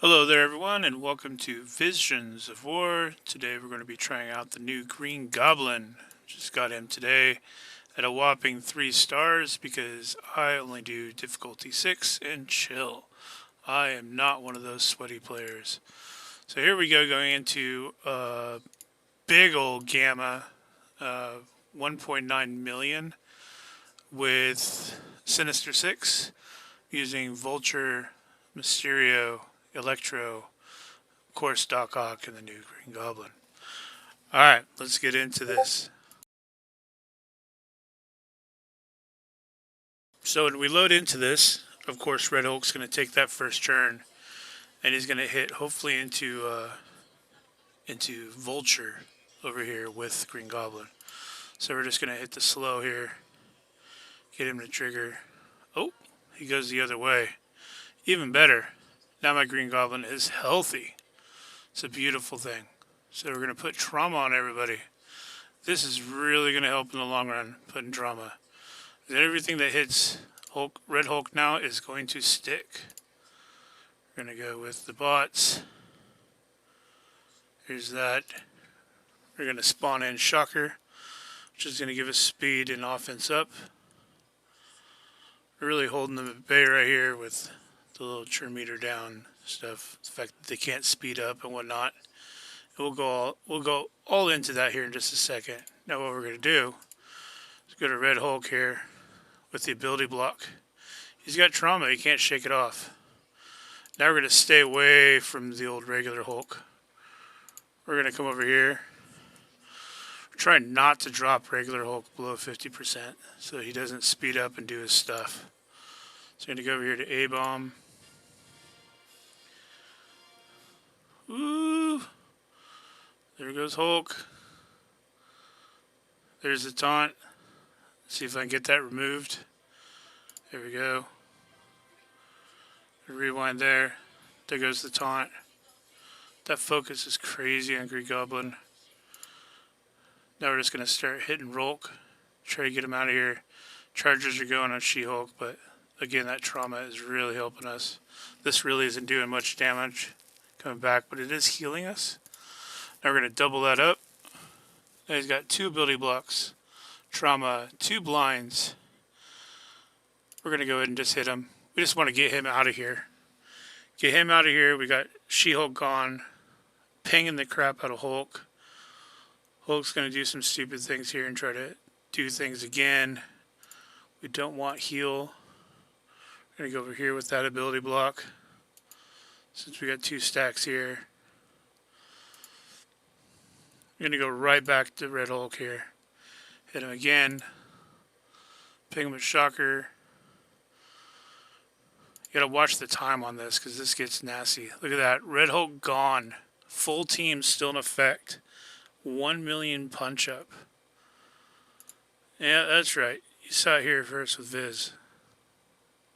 Hello there everyone and welcome to Visions of War. Today we're going to be trying out the new Green Goblin. Just got him today at a whopping 3 stars because I only do difficulty 6 and chill. I am not one of those sweaty players. So here we go, going into a big old gamma, 1.9 million with Sinister 6 using Vulture, Mysterio, Electro, of course, Doc Ock and the new Green Goblin. Alright, let's get into this. So when we load into this, of course, Red Hulk's going to take that first turn, and he's going to hit hopefully into Vulture over here with Green Goblin. So we're just going to hit the slow here, get him to trigger. Oh, he goes the other way. Even better. Now my Green Goblin is healthy. It's a beautiful thing. So we're going to put trauma on everybody. This is really going to help in the long run, putting trauma. Everything that hits Red Hulk now is going to stick. We're going to go with the bots. Here's that. We're going to spawn in Shocker, which is going to give us speed and offense up. We're really holding them at bay right here with the little churn meter down stuff. The fact that they can't speed up and whatnot. We'll go all into that here in just a second. Now what we're going to do is go to Red Hulk here with the ability block. He's got trauma, he can't shake it off. Now we're going to stay away from the old regular Hulk. We're going to come over here. We're trying not to drop regular Hulk below 50% so he doesn't speed up and do his stuff. So I'm going to go over here to A-Bomb. Ooh! There goes Hulk. There's the taunt. Let's see if I can get that removed. There we go. Rewind there. There goes the taunt. That focus is crazy on Green Goblin. Now we're just going to start hitting Hulk. Try to get him out of here. Chargers are going on She-Hulk, but again, that trauma is really helping us. This really isn't doing much damage coming back, but it is healing us. Now we're going to double that up. Now he's got 2 ability blocks. Trauma, 2 blinds. We're going to go ahead and just hit him. We just want to get him out of here. Get him out of here. We got She-Hulk gone. Pinging the crap out of Hulk. Hulk's going to do some stupid things here and try to do things again. We don't want heal. We're going to go over here with that ability block. Since we got 2 stacks here. We're going to go right back to Red Hulk here. Hit him again. Ping him with Shocker. You gotta watch the time on this because this gets nasty. Look at that. Red Hulk gone. Full team still in effect. 1 million punch up. Yeah, that's right. You saw it here first with Viz.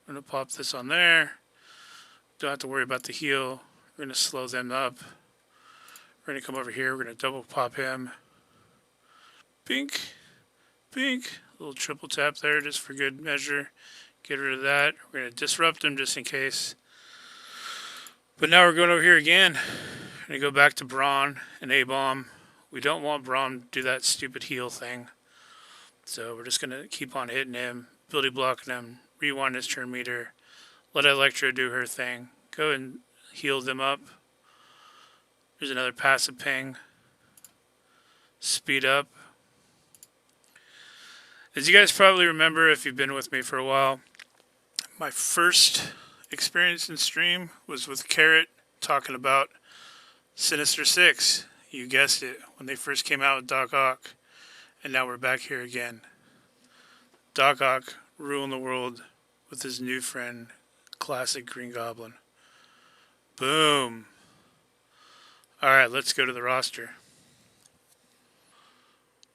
I'm going to pop this on there. Don't have to worry about the heal. We're going to slow them up. We're going to come over here. We're going to double pop him. Pink. Pink. A little triple tap there just for good measure. Get rid of that. We're going to disrupt him just in case. But now we're going over here again. We're going to go back to Brawn and A-Bomb. We don't want Brawn to do that stupid heal thing. So we're just going to keep on hitting him. Ability blocking him. Rewind his turn meter. Let Electro do her thing. Go and heal them up. There's another passive ping. Speed up. As you guys probably remember if you've been with me for a while, my first experience in stream was with Carrot talking about Sinister 6. You guessed it, when they first came out with Doc Ock. And now we're back here again. Doc Ock ruling the world with his new friend, classic Green Goblin. Boom. Alright, let's go to the roster.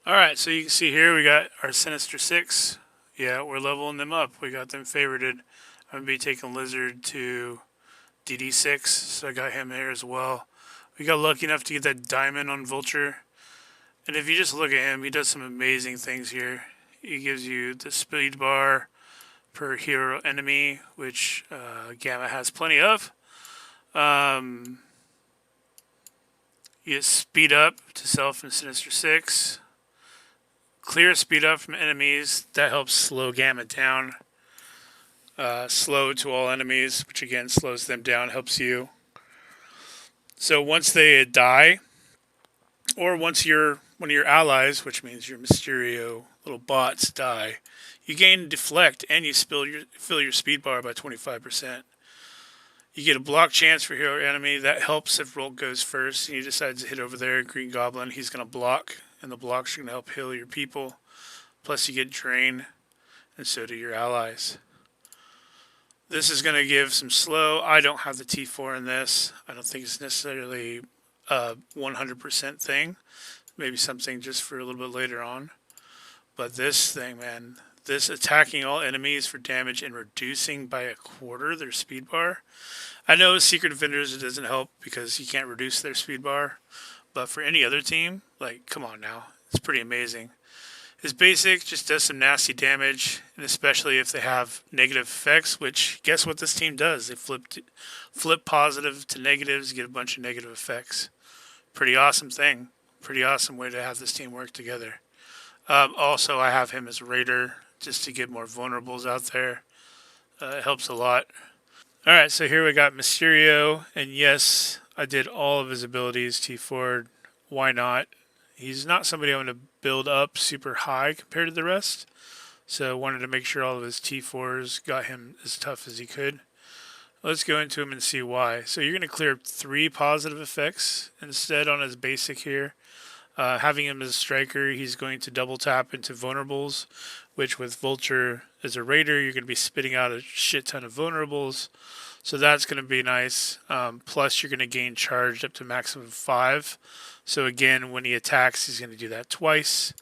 Alright, so you can see here we got our Sinister 6. Yeah, we're leveling them up. We got them favorited. I'm going to be taking Lizard to DD6, so I got him there as well. We got lucky enough to get that diamond on Vulture. And if you just look at him, he does some amazing things here. He gives you the speed bar per hero enemy, which Gamma has plenty of. Um, you get speed up to self and Sinister 6. Clear speed up from enemies. That helps slow Gamma down. Slow to all enemies, which again slows them down, helps you. So once they die, or once one of your allies, which means your Mysterio little bots, die, you gain deflect and you fill your speed bar by 25%. You get a block chance for hero or enemy. That helps if Rolk goes first and he decides to hit over there. Green Goblin, he's going to block, and the blocks are going to help heal your people. Plus, you get drain, and so do your allies. This is going to give some slow. I don't have the T4 in this. I don't think it's necessarily a 100% thing. Maybe something just for a little bit later on. But this thing, man, this attacking all enemies for damage and reducing by a quarter their speed bar. I know Secret Defenders, it doesn't help because you can't reduce their speed bar. But for any other team, like, come on now. It's pretty amazing. His basic just does some nasty damage, and especially if they have negative effects, which guess what this team does? They flip positive to negatives, get a bunch of negative effects. Pretty awesome thing. Pretty awesome way to have this team work together. Also, I have him as Raider just to get more vulnerables out there. It helps a lot. Alright, so here we got Mysterio, and yes, I did all of his abilities, T4. Why not? He's not somebody I'm going to build up super high compared to the rest. So I wanted to make sure all of his T4s got him as tough as he could. Let's go into him and see why. So you're going to clear 3 positive effects instead on his basic here. Having him as a striker, he's going to double tap into vulnerables, which with Vulture as a raider, you're going to be spitting out a shit ton of vulnerables. So that's going to be nice. Plus, you're going to gain charged up to maximum 5. So again, when he attacks, he's going to do that twice.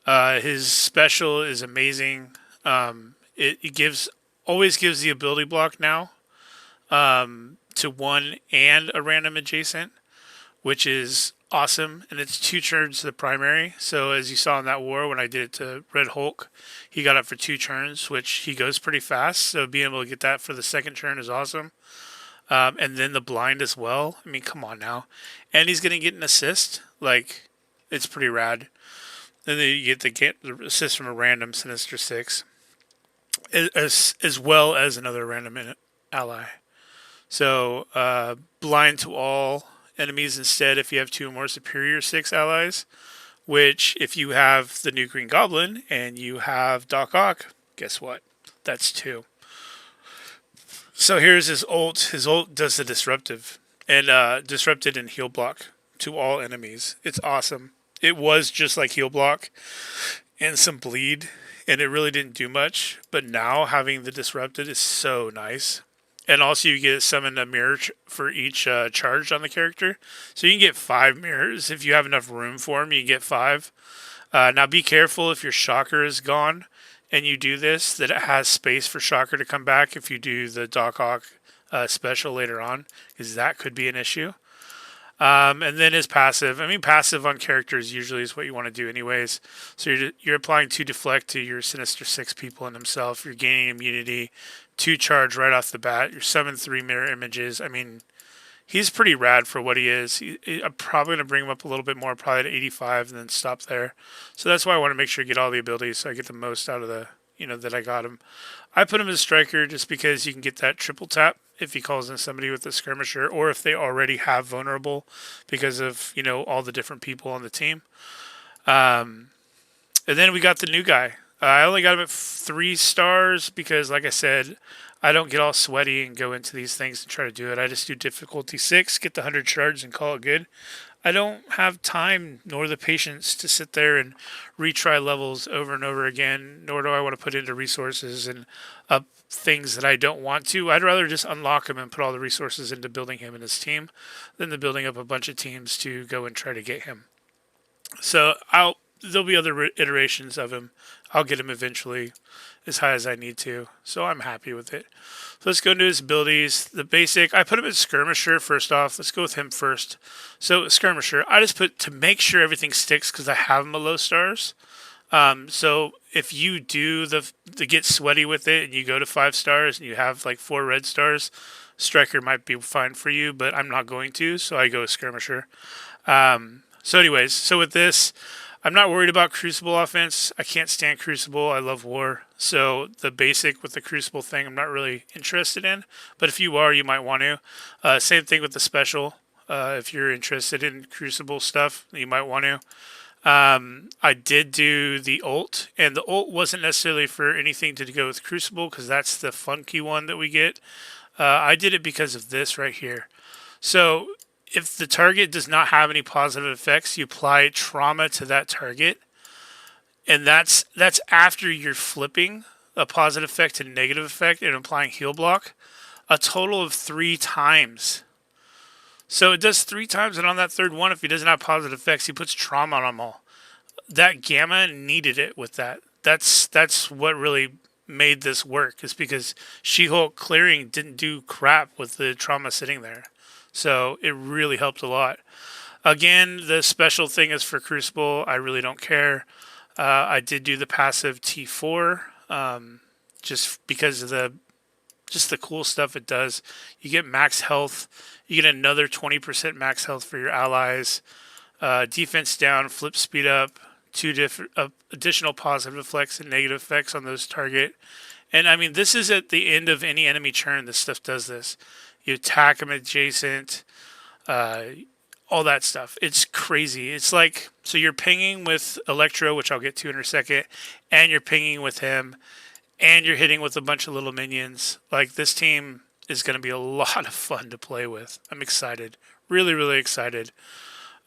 His special is amazing. It always gives the ability block now to one and a random adjacent, which is awesome. And it's 2 turns to the primary. So as you saw in that war when I did it to Red Hulk, he got up for 2 turns, which he goes pretty fast. So being able to get that for the second turn is awesome. And then the blind as well. I mean, come on now. And he's going to get an assist. Like, it's pretty rad. And then you get the assist from a random Sinister 6. As well as another random ally. So, blind to all enemies instead if you have 2 or more superior 6 allies. Which, if you have the new Green Goblin and you have Doc Ock, guess what? That's 2. So here's his ult. His ult does the disruptive. And disrupted and heal block to all enemies. It's awesome. It was just like heal block and some bleed. And it really didn't do much. But now having the disrupted is so nice. And also you get summoned a mirror for each charge on the character. So you can get 5 mirrors. If you have enough room for them, you can get 5. Now be careful if your shocker is gone. And you do this, that it has space for Shocker to come back if you do the Doc Ock special later on, because that could be an issue. And then his passive. I mean, passive on characters usually is what you want to do anyways. So you're applying 2 deflect to your Sinister 6 people and himself. You're gaining immunity, 2 charge right off the bat. You're summon 3 mirror images. I mean, he's pretty rad for what he is. I'm probably going to bring him up a little bit more, probably to 85 and then stop there. So that's why I want to make sure I get all the abilities so I get the most out of the, that I got him. I put him as striker just because you can get that triple tap if he calls in somebody with a skirmisher or if they already have vulnerable because of, all the different people on the team. And then we got the new guy. I only got him at 3 stars because, like I said, I don't get all sweaty and go into these things and try to do it. I just do difficulty 6, get the 100 shards and call it good. I don't have time nor the patience to sit there and retry levels over and over again, nor do I want to put into resources and up things that I don't want to. I'd rather just unlock him and put all the resources into building him and his team than to building up a bunch of teams to go and try to get him. So there'll be other iterations of him. I'll get him eventually as high as I need to. So I'm happy with it. So let's go into his abilities. The basic, I put him as Skirmisher first off. Let's go with him first. So Skirmisher, I just put to make sure everything sticks because I have him at low stars. So if you do the get sweaty with it and you go to 5 stars and you have like 4 red stars, Striker might be fine for you, but I'm not going to, so I go with Skirmisher. So anyways, so with this, I'm not worried about Crucible offense. I can't stand Crucible. I love War. So the basic with the Crucible thing, I'm not really interested in. But if you are, you might want to. Same thing with the special. If you're interested in Crucible stuff, you might want to. I did do the ult, and the ult wasn't necessarily for anything to go with Crucible, because that's the funky one that we get. I did it because of this right here. So if the target does not have any positive effects, you apply trauma to that target, and that's after you're flipping a positive effect to negative effect and applying heal block a total of 3 times. So it does 3 times, and on that third one, if he doesn't have positive effects, he puts trauma on them all. That Gamma needed it with that. That's what really made this work, is because She-Hulk clearing didn't do crap with the trauma sitting there. So it really helped a lot. Again, the special thing is for Crucible. I really don't care. I did do the passive T4 just because of the cool stuff it does. You get max health. You get another 20% max health for your allies. Defense down, flip speed up, 2 different additional positive effects and negative effects on those target. And I mean, this is at the end of any enemy turn. This stuff does this. You attack them adjacent, all that stuff. It's crazy. It's like, so you're pinging with Electro, which I'll get to in a second, and you're pinging with him, and you're hitting with a bunch of little minions. Like, this team is going to be a lot of fun to play with. I'm excited. Really, really excited.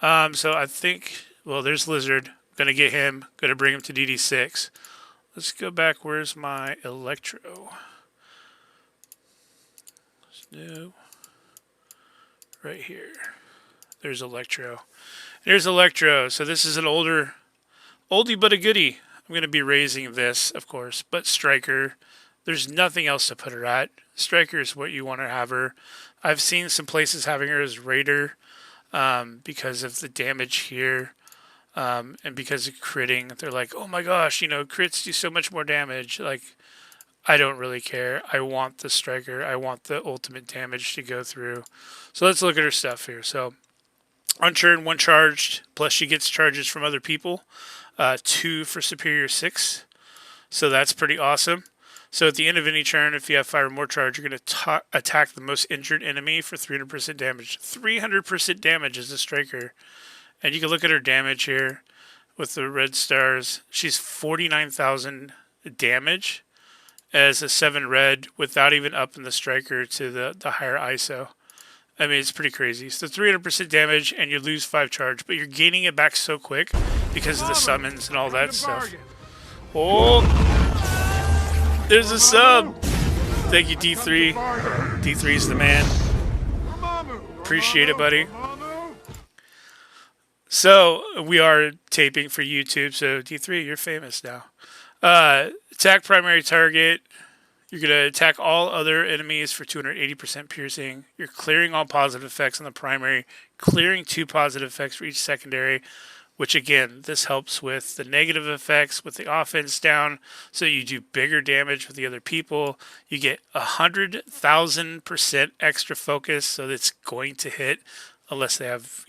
So I think, well, there's Lizard. Going to get him. Going to bring him to DD6. Let's go back. Where's my Electro? No. Right here. There's Electro. There's Electro. So this is an oldie but a goodie. I'm going to be raising this, of course, but Striker, there's nothing else to put her at. Striker is what you want to have her. I've seen some places having her as Raider because of the damage here and because of critting. They're like, oh my gosh, crits do so much more damage. Like, I don't really care. I want the Striker. I want the ultimate damage to go through. So let's look at her stuff here. So on turn, 1 charged, plus she gets charges from other people. 2 for Superior 6. So that's pretty awesome. So at the end of any turn, if you have 5 or more charge, you're going to attack the most injured enemy for 300% damage. 300% damage as a Striker. And you can look at her damage here with the red stars. She's 49,000 damage as a 7 red without even upping the Striker to the higher ISO. I mean, it's pretty crazy. So 300% damage, and you lose 5 charge, but you're gaining it back so quick because of the summons and all that stuff. Oh, there's a sub. Thank you, D3. D3's the man. Appreciate it, buddy. So we are taping for YouTube, so D3, you're famous now. Attack primary target. You're going to attack all other enemies for 280% piercing. You're clearing all positive effects on the primary, clearing 2 positive effects for each secondary, which again, this helps with the negative effects with the offense down, so you do bigger damage with the other people. You get 100,000% extra focus, so that's going to hit, unless they have,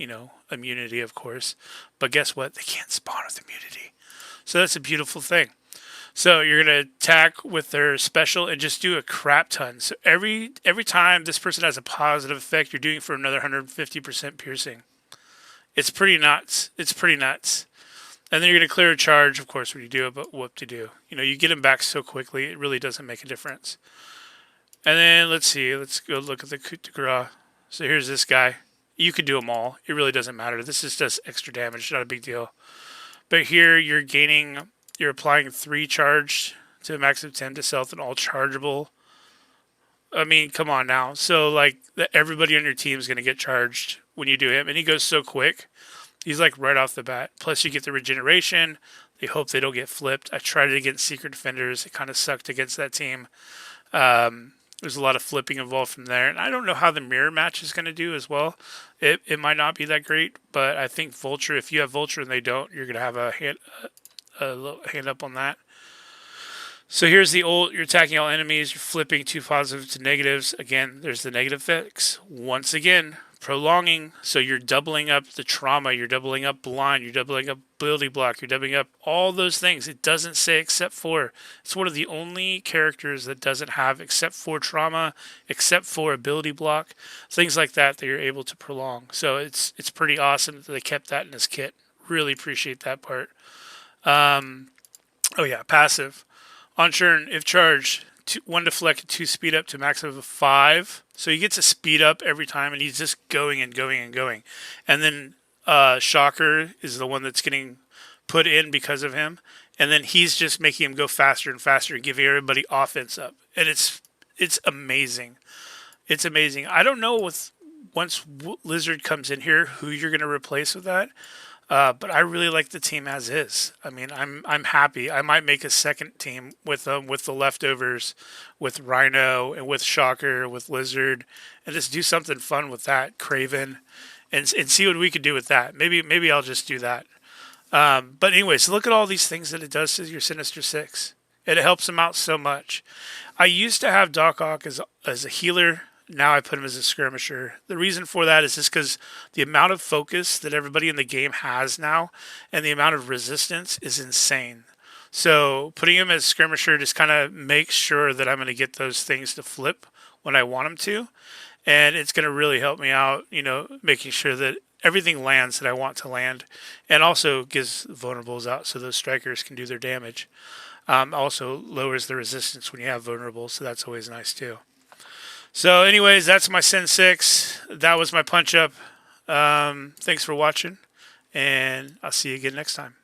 immunity, of course. But guess what? They can't spawn with immunity. So that's a beautiful thing. So you're going to attack with their special and just do a crap ton. So every time this person has a positive effect, you're doing it for another 150% piercing. It's pretty nuts. It's pretty nuts. And then you're going to clear a charge, of course, when you do it, but whoop-de-doo. You get them back so quickly, it really doesn't make a difference. And then, let's see. Let's go look at the coup de grace. So here's this guy. You could do them all. It really doesn't matter. This is just extra damage, not a big deal. But here, you're applying 3 charge to a max of 10 to stealth and all chargeable. I mean, come on now. So, everybody on your team is going to get charged when you do him. And he goes so quick. He's, right off the bat. Plus, you get the regeneration. They hope they don't get flipped. I tried it against Secret Defenders. It kind of sucked against that team. There's a lot of flipping involved from there. And I don't know how the mirror match is going to do as well. It might not be that great. But I think Vulture, if you have Vulture and they don't, you're going to have a little hand up on that. So here's the ult. You're attacking all enemies. You're flipping two positives to negatives. Again, there's the negative fix. Once again, prolonging. So you're doubling up the trauma. You're doubling up blind. You're doubling up ability block. You're doubling up all those things. It doesn't say except for. It's one of the only characters that doesn't have except for trauma, except for ability block, things like that you're able to prolong. So it's pretty awesome that they kept that in his kit. Really appreciate that part. Oh yeah, passive. On turn, if charged, 1 deflect, 2 speed up to a maximum of 5. So he gets a speed up every time, and he's just going and going and going. And then Shocker is the one that's getting put in because of him. And then he's just making him go faster and faster and giving everybody offense up. And it's amazing. It's amazing. I don't know once Lizard comes in here who you're going to replace with that. But I really like the team as is. I mean, I'm happy. I might make a second team with the leftovers, with Rhino and with Shocker, with Lizard, and just do something fun with that Craven, and see what we could do with that. Maybe I'll just do that. But anyways, look at all these things that it does to your Sinister Six. It helps them out so much. I used to have Doc Ock as a healer. Now I put him as a skirmisher. The reason for that is just because the amount of focus that everybody in the game has now and the amount of resistance is insane. So putting him as skirmisher just kind of makes sure that I'm going to get those things to flip when I want them to. And it's going to really help me out, making sure that everything lands that I want to land, and also gives vulnerables out so those strikers can do their damage. Also lowers the resistance when you have vulnerables, so that's always nice too. So anyways, that's my Sin 6. That was my punch up. Thanks for watching, and I'll see you again next time.